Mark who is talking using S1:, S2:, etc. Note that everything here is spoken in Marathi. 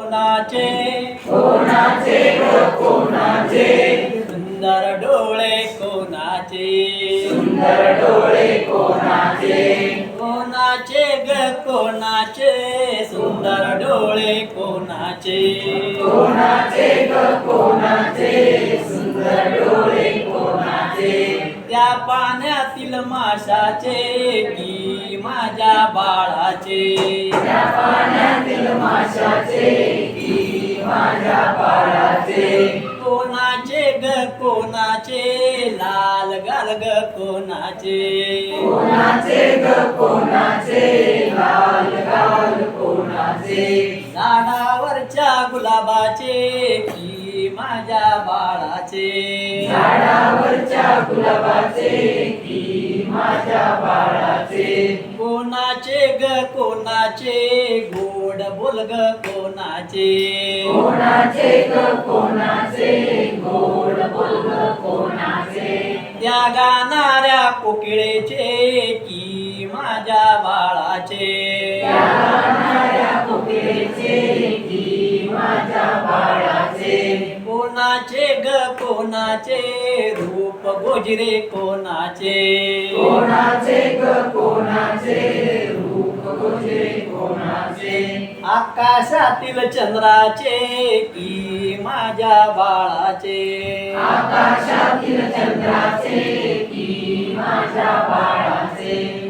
S1: कोणाचे
S2: कोणाचे ग कोणाचे
S1: सुंदर डोळे कोणाचे
S2: सुंदर डोळे कोणाचे
S1: कोणाचे ग कोणाचे सुंदर डोळे कोणाचे
S2: कोणाचे ग कोणाचे सुंदर डोळे कोणाचे
S1: त्या पाण्यातील माशाचे की माझ्या बाळाचे
S2: त्या पाण्यातील माशाचे की माझ्या बाळाचे
S1: कोणाचे ग कोणाचे लाल गाल ग कोणाचे
S2: कोणाचे ग कोणाचे लाल गाल कोणाचे
S1: झाडावरच्या गुलाबाचे की माझ्या बाळाचे
S2: झाडावरच्या गुलाबाचे की माझ्या बाळाचे
S1: कोणाचे ग कोणाचे गोड बोल ग कोणाचे
S2: कोणाचे ग कोणाचे गोड बोल ग कोणाचे
S1: त्या गाणाऱ्या कोकिळेचे की माझ्या बाळाचे
S2: त्या गाणाऱ्या कोकिळेचे की माझ्या बाळाचे
S1: कोणाचे ग कोणाचे रूप गोजरे कोणाचे
S2: कोणाचे ग कोणाचे रूप गोजरे कोणाचे
S1: आकाशातील चंद्राचे की माझ्या बाळाचे
S2: आकाशातील चंद्राचे की माझ्या बाळाचे